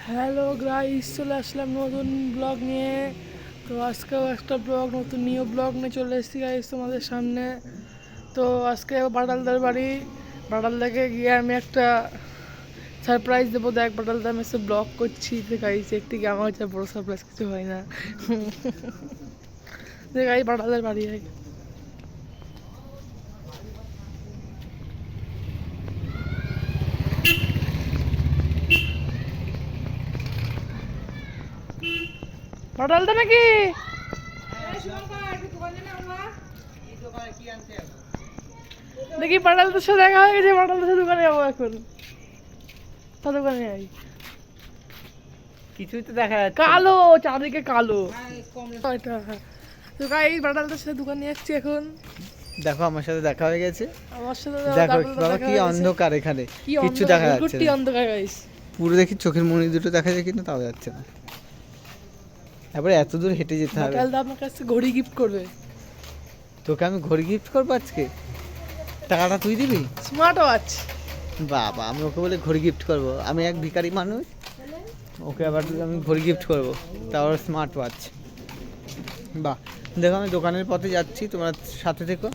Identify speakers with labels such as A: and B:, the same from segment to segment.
A: Hello guys, চলে আসলাম নতুন blog নিয়ে। তো আজকেও একটা নতুন নিউ ব্লগ নিয়ে চলে এসেছি গাইস তোমাদের সামনে। তো আজকে বাটালদার বাড়ি, বাটালদাকে গিয়ে আমি একটা সারপ্রাইজ দেবো। দেখ বাটালদা, আমি এসে ব্লগ করছি যে গাইস, একটি কি আমার হচ্ছে বড়ো সারপ্রাইজ কিছু হয় না। যে গাই বাটালদার বাড়ি হয়। বাটালদা নাকি দেখি বাটালদার সাথে দেখা হয়ে গেছে। বাটালদার সাথে দোকানে যাবো এখন। তার দোকানে যাই।
B: কিছুই তো দেখা যাচ্ছে
A: কালো, চারদিকে কালো। তো গাইস বাটালদার সাথে দোকানে যাচ্ছি এখন।
B: দেখো আমার সাথে দেখা হয়ে গেছে।
A: আমার সাথে
B: দেখো বাবা কি অন্ধকার, এখানে কিছু দেখা যাচ্ছে না।
A: অন্ধকার গাইস।
B: পুরো দেখি চোখের মনি দুটো দেখা যায় কিন্তু তাও যাচ্ছে না। তারপরে এত দূর হেঁটে যেতে হবে।
A: বাটালদা আমার কাছে ঘড়ি গিফট করবে।
B: তোকে আমি ঘড়ি গিফট করবো আজকে? টাকাটা তুই দিবি?
A: Smart watch.
B: বাবা, আমি ওকে বলে ঘড়ি গিফট করব? আমি এক ভিখারি মানুষ, ওকে আবার আমি ঘড়ি গিফট করবো, তাও স্মার্ট ওয়াচ। বাহ, দেখো আমি দোকানের পথে যাচ্ছি, তোমার সাথে থেকো।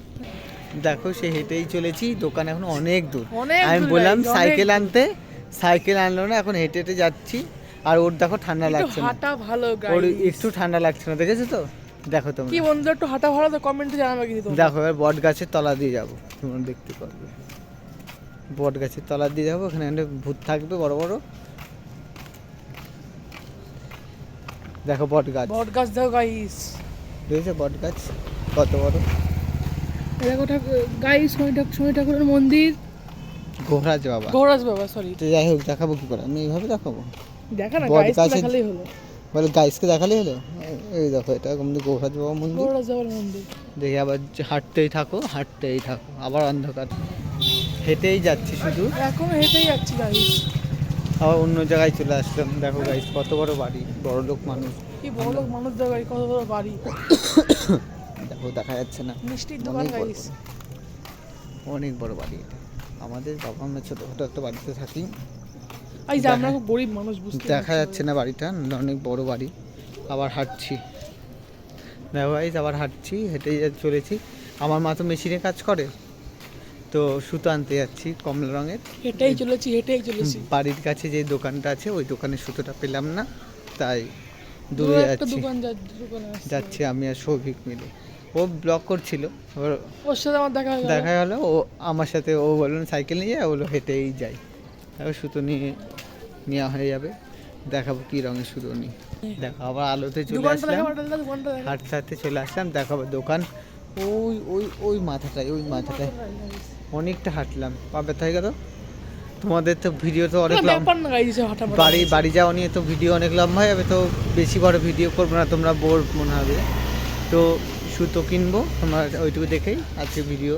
B: দেখো সে হেঁটেই চলেছি, দোকান এখন অনেক দূর। আমি বললাম সাইকেল আনতে, সাইকেল আনলো না, এখন হেঁটে হেঁটে যাচ্ছি। আর ওর দেখো ঠান্ডা লাগছে না,
A: হাঁটা ভালো
B: ওর
A: গাইস।
B: একটু ঠান্ডা লাগছে না, দেখেছো তো? দেখো তোমরা
A: কি বন্ধু, একটু হাঁটা ভালো তো কমেন্টে জানাবে কিন্তু তোমরা।
B: দেখো এবার বট গাছের তলা দিয়ে যাবো, তোমরা দেখতে পারবে। বট গাছের তলা দিয়ে যাবো, ওখানে একটা ভূত থাকবে বড় বড়। দেখো বট গাছ,
A: বট গাছ দেখো গাইস।
B: দেখেছো বট গাছ কত বড়?
A: দেখো গাইস, শনি ঠাকুরের মন্দির।
B: গোহরাজ বাবা,
A: গৌরাজ বাবা, সরি।
B: তো যাই হোক, দেখাবো কি করে? আমি এইভাবে দেখাবো?
A: দেখা না
B: বট
A: গাইস,
B: গাছের-
A: দেখালেই হলো।
B: বলে গাইসকে দেখালে হলো? এই দেখো এটা আমাদের গোহরাজ বাবা মন্দির।
A: গৌরাজ বাবার মন্দির।
B: দেখি আবার হাঁটতেই থাকো, হাঁটতেই থাকো, আবার অন্ধকার। হেঁটেই যাচ্ছি শুধু,
A: এখন হেঁটেই যাচ্ছি গাইস।
B: আবার অন্য জায়গায় চলে আসলাম। দেখো গাইস কত বড় বাড়ি, বড় লোক মানুষ।
A: কি বড় লোক মানুষ দেখো গাইস, কত বড় বাড়ি।
B: দেখো দেখা যাচ্ছে না,
A: মিষ্টির দোকান
B: অনেক বড়
A: গাইস।
B: অনেক বড় বাড়ি এটা আমাদের। বাবা আমরা ছোটখাটো একটা বাড়িতে থাকি,
A: এই যে আমরা খুব গরিব মানুষ, বুঝতে
B: দেখা যাচ্ছে না বাড়িটা, অনেক বড় বাড়ি। আবার হাঁটছি, দেখো গাইস আবার হাঁটছি, হেঁটেই চলেছি। আমার মা তো মেশিনে কাজ করে, তো সুতো আনতে যাচ্ছি কমলা রঙের।
A: হেঁটেই চলেছি।
B: বাড়ির কাছে যে দোকানটা আছে ওই দোকানের সুতোটা পেলাম না, তাই
A: দূরে
B: দূরে
A: একটা
B: যাচ্ছি।
A: দোকানে
B: যাচ্ছি আমি আর সৌভিক মিলে। ও ব্লগ করছিল,
A: ওর সাথে আমার দেখা হয়ে গেল।
B: দেখা গেলো ও আমার সাথে, ও বললো সাইকেল নিয়ে যায়, বললো হেঁটেই যাই। তারপর সুতো নিয়ে নেওয়া হয়ে যাবে। দেখাবো কি রঙের সুতো নিই। দেখো আবার আলোতে চলে
A: দোকানটা
B: আসলাম,
A: দেখা, বাটালদা দোকানটা দেখা।
B: হাঁটতে হাঁটতে চলে আসলাম। দেখাবো দোকান ওই ওই ওই মাথাটায়, ওই মাথাটায়। অনেকটা হাঁটলাম, পা ব্যথা হয়ে গেল। তোমাদের তো ভিডিও তো অনেক লম্বা,
A: ব্যাপার না গাইস, হাঁটা
B: বাড়ি যাওয়া নিয়ে তো ভিডিও অনেক লম্বা হয়ে যাবে, তো বেশি বড় ভিডিও করবো না, তোমরা বোর মনে হবে। তো সুতো কিনবো, তোমরা ওইটুকু দেখেই আজকে ভিডিও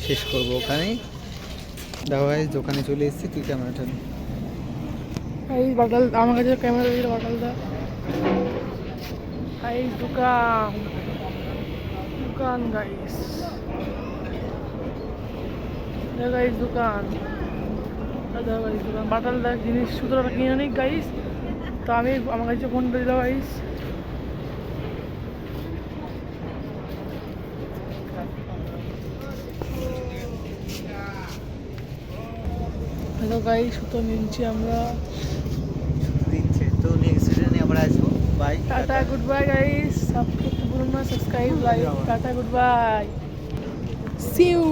B: শেষ করবো ওখানেই। দেখো ভাই দোকানে চলে এসেছি, তুই ক্যামেরাটা নে।
A: এই বাটাল আমার কাছে ক্যামেরা দিল বাটালদা। এই দোকান গাইস, গাইস দোকান বাটালদা জিনিস সুতরাং কিনে নিই গাইস। তো আমি আমার কাছে ফোনটা দিল গাইস। হ্যালো গাইস, সুতো নিচ্ছি আমরা।
B: দিচ্ছে তো, নেক্সট ভিডিও নিয়ে আবার আসবো। Bye,
A: tata, good bye guys. Subscribe করুন না, subscribe, like, tata, good bye, see you.